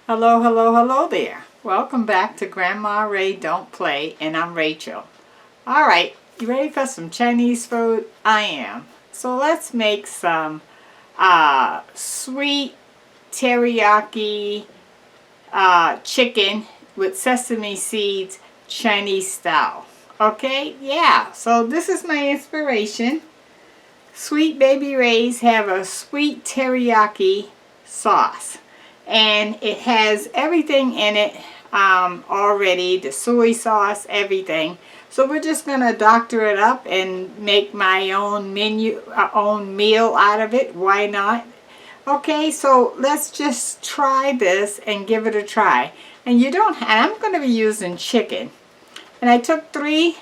Hello, hello, hello there. Welcome back to Grandma Ray Don't Play, and I'm Rachel. Alright, you ready for some Chinese food? I am. So let's make some sweet teriyaki chicken with sesame seeds Chinese style. Okay, yeah, so this is my inspiration. Sweet Baby Ray's have a sweet teriyaki sauce. And it has everything in it already, the soy sauce, everything. So we're just going to doctor it up and make my own own meal out of it. Why not? Okay, so let's just try this and give it a try. And I'm going to be using chicken. And I took 3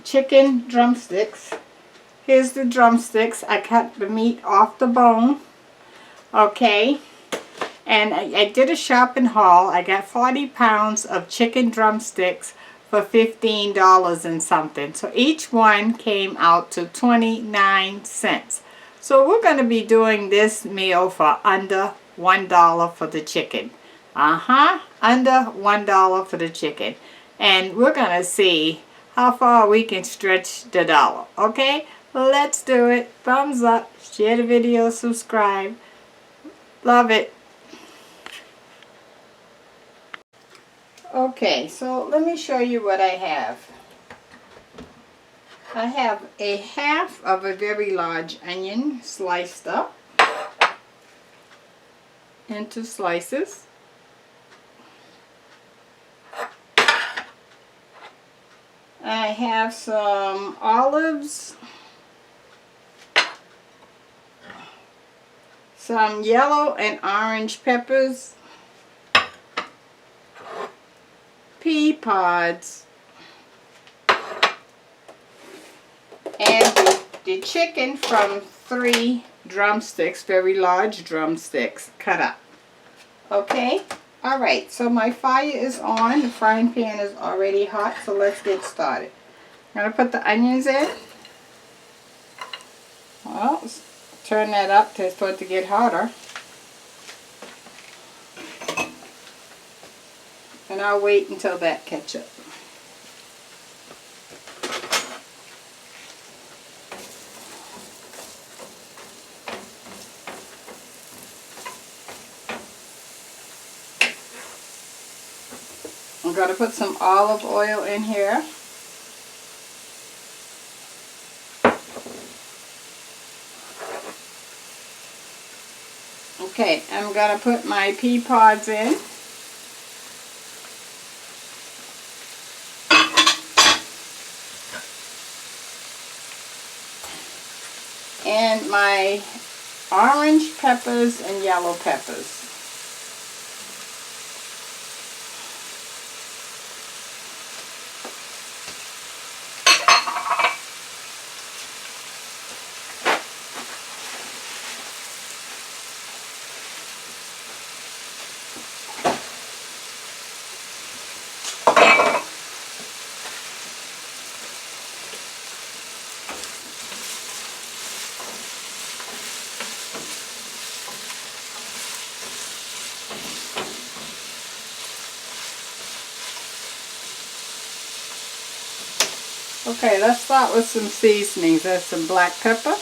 chicken drumsticks. Here's the drumsticks. I cut the meat off the bone. Okay. And I did a shopping haul. I got 40 pounds of chicken drumsticks for $15 and something. So each one came out to 29 cents. So we're going to be doing this meal for under $1 for the chicken. Under $1 for the chicken. And we're going to see how far we can stretch the dollar. Okay? Let's do it. Thumbs up. Share the video. Subscribe. Love it. Okay, so let me show you what I have. I have a half of a very large onion sliced up into slices. I have some olives, some yellow and orange peppers, pea pods, and the chicken from 3 drumsticks, very large drumsticks, cut up. Okay? Alright, so my fire is on. The frying pan is already hot, so let's get started. I'm going to put the onions in. Well, turn that up for it to get hotter. And I'll wait until that catches up. I'm going to put some olive oil in here. Okay, I'm going to put my pea pods in. And my orange peppers and yellow peppers. Okay, let's start with some seasonings. There's some black pepper.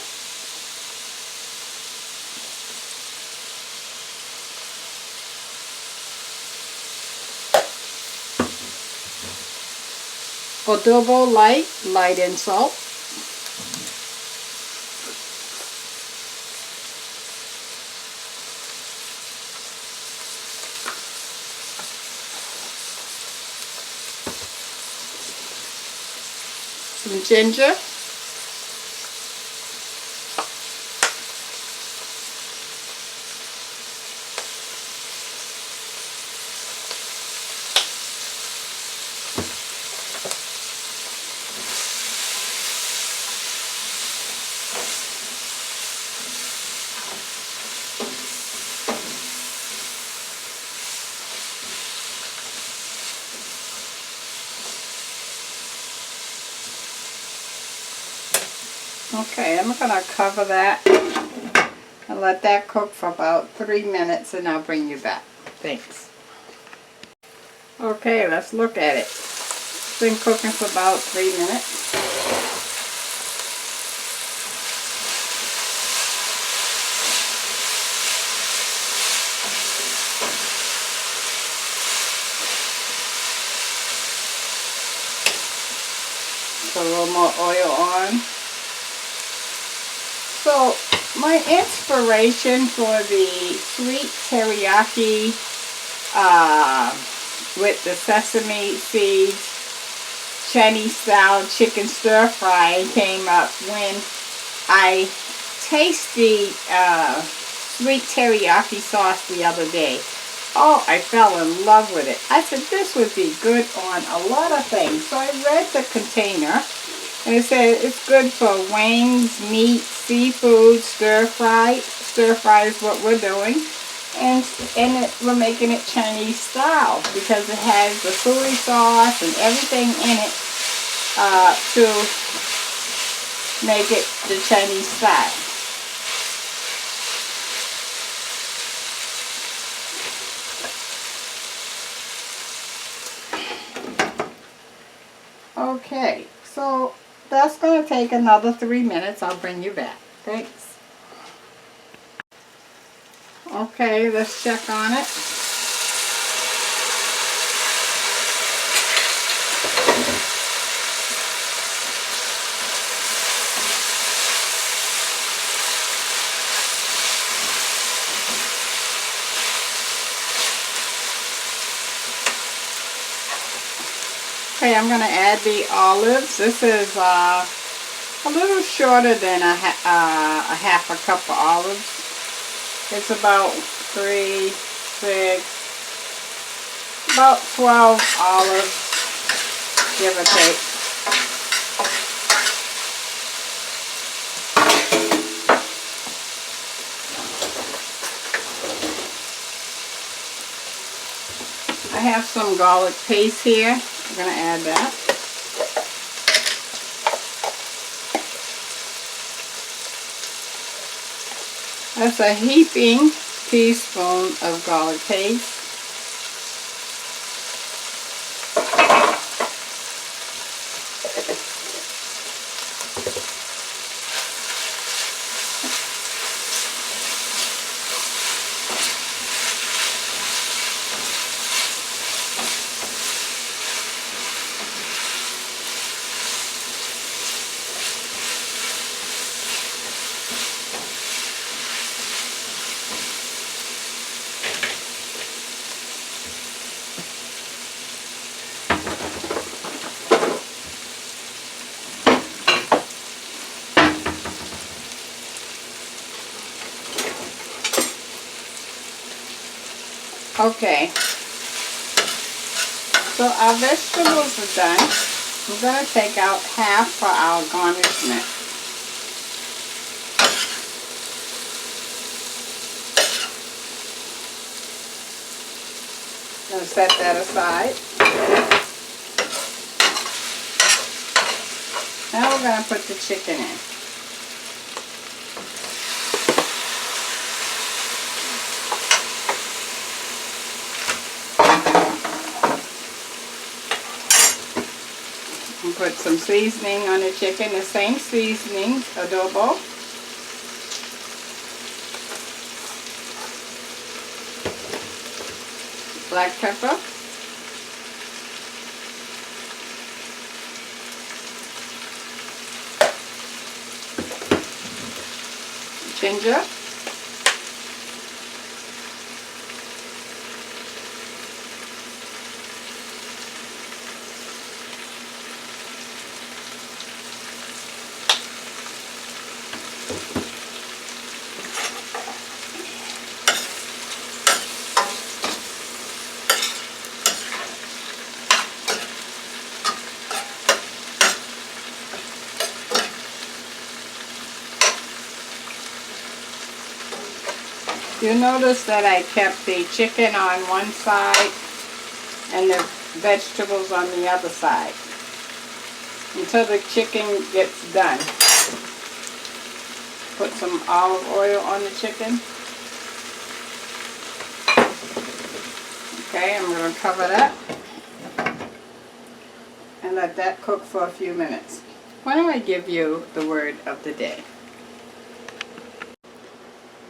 Adobo light in salt. Some ginger. Okay, I'm going to cover that and let that cook for about 3 minutes, and I'll bring you back. Thanks. Okay, let's look at it. It's been cooking for about 3 minutes. Put a little more oil on. So my inspiration for the sweet teriyaki with the sesame seeds Chinese style chicken stir fry came up when I tasted sweet teriyaki sauce the other day. Oh, I fell in love with it. I said this would be good on a lot of things. So I read the container and it said it's good for wings, meat, seafood, stir fry. Stir fry is what we're doing. And we're making it Chinese style because it has the soy sauce and everything in it to make it the Chinese style. Okay, so that's going to take another 3 minutes. I'll bring you back. Thanks. Okay, let's check on it. Okay, I'm going to add the olives. This is a little shorter than a half a cup of olives. It's about 3, 6, about 12 olives, give or take. I have some garlic paste here. I'm going to add that. That's a heaping teaspoon of garlic paste. Okay, so our vegetables are done. We're going to take out half for our garnishment. I'm going to set that aside. Now we're going to put the chicken in. Put some seasoning on the chicken, the same seasoning, adobo. Black pepper. Ginger. You'll notice that I kept the chicken on one side and the vegetables on the other side until the chicken gets done. Put some olive oil on the chicken. Okay, I'm going to cover that and let that cook for a few minutes. Why don't I give you the word of the day?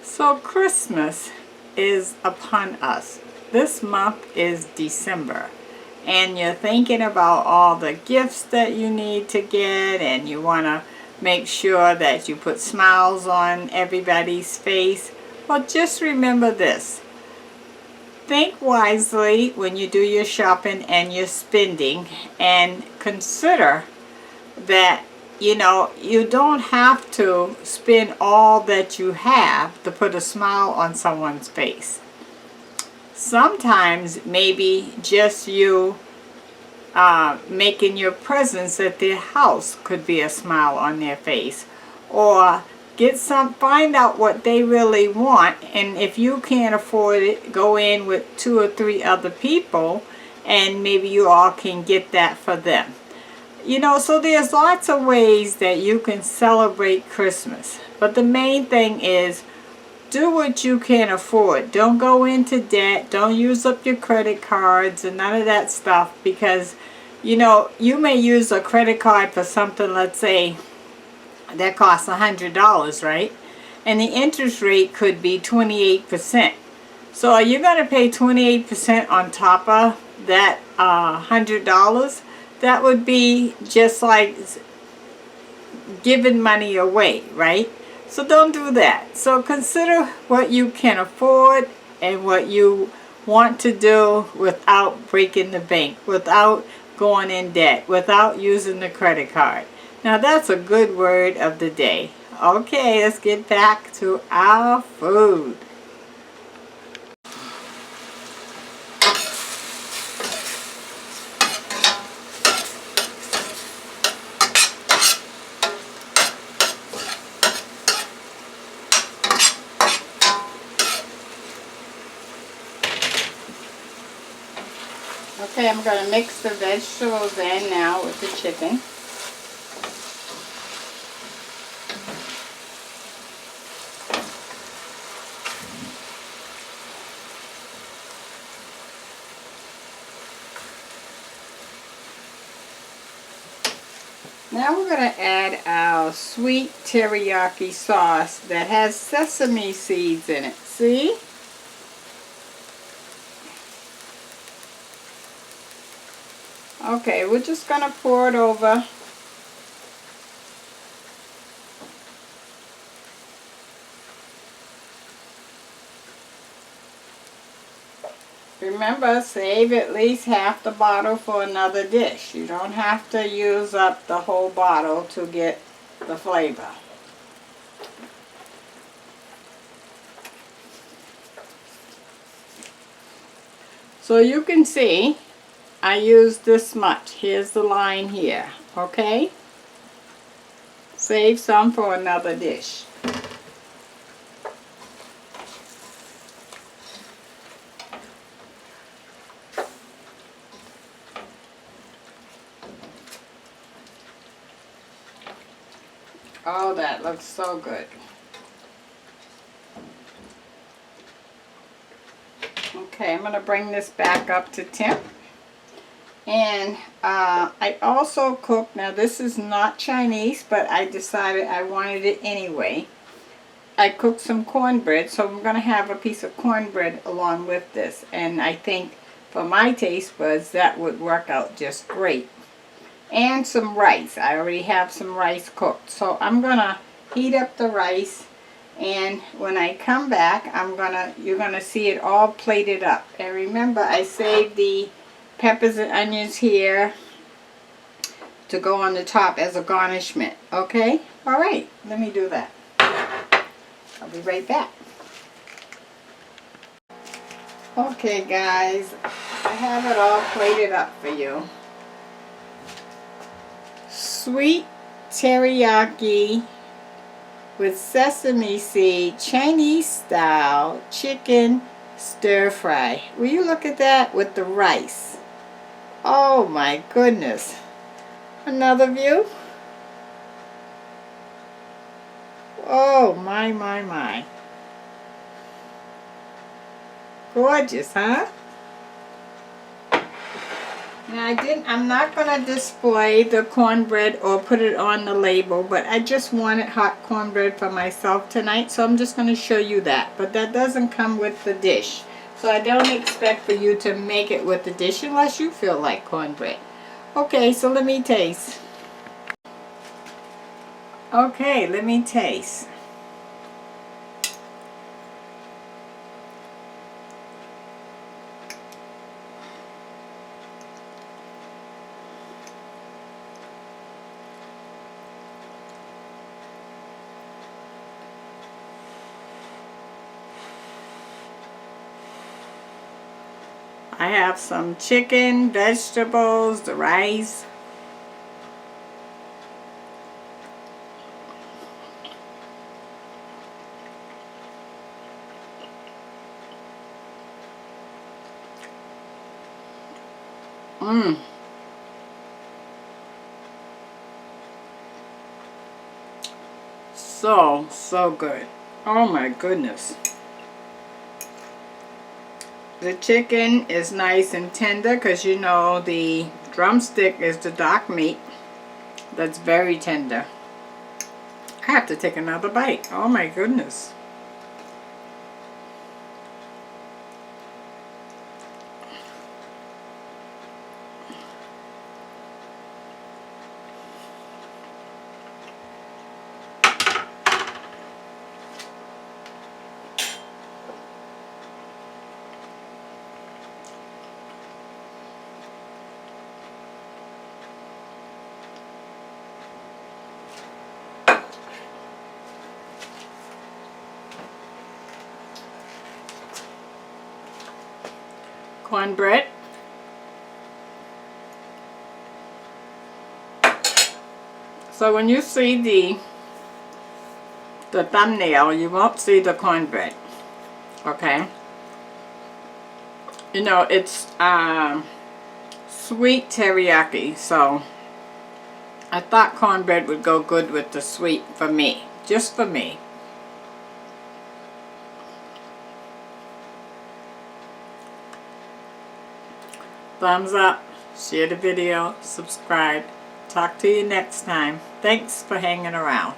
So Christmas is upon us. This month is December. And you're thinking about all the gifts that you need to get, and you want to make sure that you put smiles on everybody's face. Well, just remember this. Think wisely when you do your shopping and your spending, and consider that, you know, you don't have to spend all that you have to put a smile on someone's face. Sometimes maybe just you making your presence at their house could be a smile on their face. Or find out what they really want, and if you can't afford it, go in with 2 or 3 other people and maybe you all can get that for them. You know, so there's lots of ways that you can celebrate Christmas. But the main thing is, do what you can afford. Don't go into debt. Don't use up your credit cards and none of that stuff, because, you know, you may use a credit card for something, let's say, that costs $100, right? And the interest rate could be 28%. So are you going to pay 28% on top of that $100? That would be just like giving money away, right? So don't do that. So consider what you can afford and what you want to do without breaking the bank, without going in debt, without using the credit card. Now that's a good word of the day. Okay, let's get back to our food. Okay, I'm going to mix the vegetables in now with the chicken. Now we're going to add our sweet teriyaki sauce that has sesame seeds in it. See? Okay, we're just going to pour it over. Remember, save at least half the bottle for another dish. You don't have to use up the whole bottle to get the flavor. So you can see I used this much. Here's the line here, okay? Save some for another dish. Oh, that looks so good. Okay, I'm going to bring this back up to temp. And I also cooked, now this is not Chinese, but I decided I wanted it anyway. I cooked some cornbread, so I'm going to have a piece of cornbread along with this. And I think for my taste buds, that would work out just great. And some rice. I already have some rice cooked. So I'm going to heat up the rice, and when I come back, you're going to see it all plated up. And remember, I saved the peppers and onions here to go on the top as a garnishment. Okay? Alright, let me do that. I'll be right back. Okay guys, I have it all plated up for you. Sweet teriyaki with sesame seed, Chinese style chicken stir fry. Will you look at that with the rice? Oh my goodness. Another view. Oh my. Gorgeous, huh? And I'm not going to display the cornbread or put it on the label, but I just wanted hot cornbread for myself tonight, so I'm just going to show you that. But that doesn't come with the dish. So I don't expect for you to make it with the dish unless you feel like cornbread. Okay, so let me taste. Okay, let me taste. I have some chicken, vegetables, the rice. So good. Oh my goodness. The chicken is nice and tender because you know the drumstick is the dark meat. That's very tender. I have to take another bite. Oh my goodness. Cornbread. So when you see the thumbnail, you won't see the cornbread. Okay? You know, it's sweet teriyaki, so I thought cornbread would go good with the sweet for me. Just for me. Thumbs up, share the video, subscribe. Talk to you next time. Thanks for hanging around.